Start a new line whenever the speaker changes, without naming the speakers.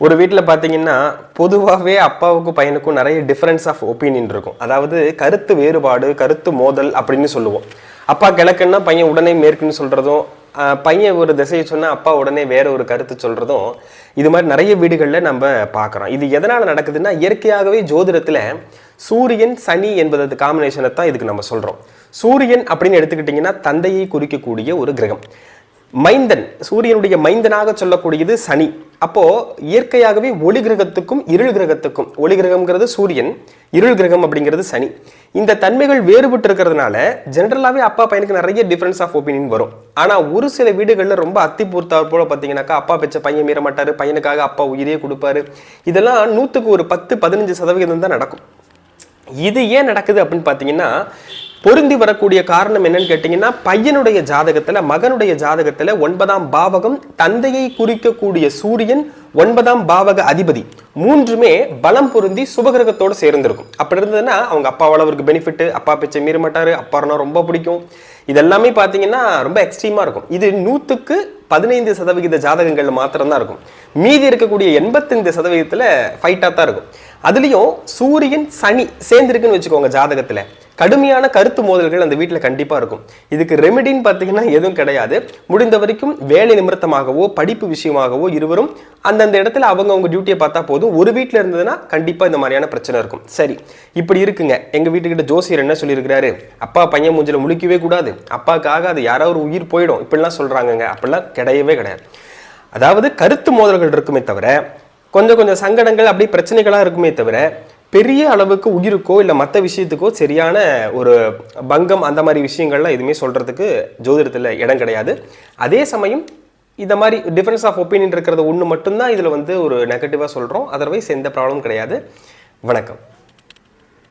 ஒரு வீட்டில் பார்த்தீங்கன்னா பொதுவாகவே அப்பாவுக்கும் பையனுக்கும் நிறைய டிஃபரன்ஸ் ஆஃப் ஒப்பீனியன் இருக்கும். அதாவது கருத்து வேறுபாடு, கருத்து மோதல் அப்படின்னு சொல்லுவோம். அப்பா கிழக்குன்னா பையன் உடனே மேற்குன்னு சொல்றதும், பையன் ஒரு திசையை சொன்னா அப்பா உடனே வேற ஒரு கருத்து சொல்றதும், இது மாதிரி நிறைய வீடுகளில் நம்ம பார்க்குறோம். இது எதனால் நடக்குதுன்னா, இயற்கையாகவே ஜோதிடத்தில் சூரியன் சனி என்பது காம்பினேஷனை தான் இதுக்கு நம்ம சொல்கிறோம். சூரியன் அப்படின்னு எடுத்துக்கிட்டிங்கன்னா தந்தையை குறிக்கக்கூடிய ஒரு கிரகம். மைந்தன், சூரியனுடைய மைந்தனாக சொல்லக்கூடியது சனி. அப்போ இயற்கையாகவே ஒளி கிரகத்துக்கும் இருள் கிரகத்துக்கும், ஒளி கிரகம்ங்கிறது சூரியன், இருள் கிரகம் அப்படிங்கிறது சனி, இந்த தன்மைகள் வேறுபட்டு இருக்கிறதுனால ஜென்ரலாகவே அப்பா பையனுக்கு நிறைய டிஃபரன்ஸ் ஆஃப் ஒப்பீனியன் வரும். ஆனால் ஒரு சில வீடுகளில் ரொம்ப அத்தி பூர்த்தார் போல பார்த்தீங்கன்னாக்கா அப்பா பெற்ற பையன் மீற மாட்டாரு, பையனுக்காக அப்பா உயிரே கொடுப்பாரு. இதெல்லாம் 100க்கு ஒரு 10-15% தான் நடக்கும். இது ஏன் நடக்குது அப்படின்னு பார்த்தீங்கன்னா, பொருந்தி வரக்கூடிய காரணம் என்னன்னு கேட்டீங்கன்னா, பையனுடைய ஜாதகத்துல, மகனுடைய ஜாதகத்துல 9ஆம் பாவகம், தந்தையை குறிக்கக்கூடிய சூரியன் 9ஆம் பாவக அதிபதி, மூன்றுமே பலம் பொருந்தி சுபகிரகத்தோடு சேர்ந்திருக்கும். அப்படி இருந்ததுன்னா அவங்க அப்பாவால் அவருக்கு பெனிஃபிட், அப்பா பேச்சை மீற மாட்டாரு, அப்பாருனா ரொம்ப பிடிக்கும். இதெல்லாமே பார்த்தீங்கன்னா ரொம்ப எக்ஸ்ட்ரீமா இருக்கும். இது 100க்கு 15% ஜாதகங்கள்ல மாத்திரம்தான் இருக்கும். மீதி இருக்கக்கூடிய 85% ஃபைட்டா தான் இருக்கும். அதுலயும் சூரியன் சனி சேர்ந்திருக்குன்னு வச்சுக்கோங்க, ஜாதகத்துல கடுமையான கருத்து மோதல்கள் அந்த வீட்டில் கண்டிப்பாக இருக்கும். இதுக்கு ரெமெடின்னு பார்த்தீங்கன்னா எதுவும் கிடையாது. முடிந்த வரைக்கும் வேலை நிமித்தமாகவோ படிப்பு விஷயமாகவோ இருவரும் அந்தந்த இடத்துல அவங்க டியூட்டியை பார்த்தா போதும். ஒரு வீட்டில் இருந்ததுன்னா கண்டிப்பாக இந்த மாதிரியான பிரச்சனை இருக்கும். சரி, இப்படி இருக்குங்க. எங்கள் வீட்டுக்கிட்ட ஜோசியர் என்ன சொல்லியிருக்கிறாரு, அப்பா பையன் மூஞ்சில முழிக்கவே கூடாது, அப்பாவுக்காக அது யாராவது ஒரு உயிர் போயிடும், இப்படிலாம் சொல்கிறாங்கங்க. அப்படிலாம் கிடையவே கிடையாது. அதாவது கருத்து மோதல்கள் இருக்குமே தவிர, கொஞ்சம் சங்கடங்கள் அப்படி பிரச்சனைகளாக இருக்குமே தவிர, பெரிய அளவுக்கு உயிருக்கோ இல்லை மற்ற விஷயத்துக்கோ சரியான ஒரு பங்கம் அந்த மாதிரி விஷயங்கள்லாம் எதுவுமே சொல்கிறதுக்கு ஜோதிடத்தில் இடம் கிடையாது. அதே சமயம் இந்த மாதிரி டிஃபரன்ஸ் ஆஃப் ஒப்பீனியன் இருக்கிறது ஒன்று மட்டும்தான் இதில் ஒரு நெகட்டிவாக சொல்கிறோம். அதர்வைஸ் எந்த ப்ராப்ளமும் கிடையாது. வணக்கம்.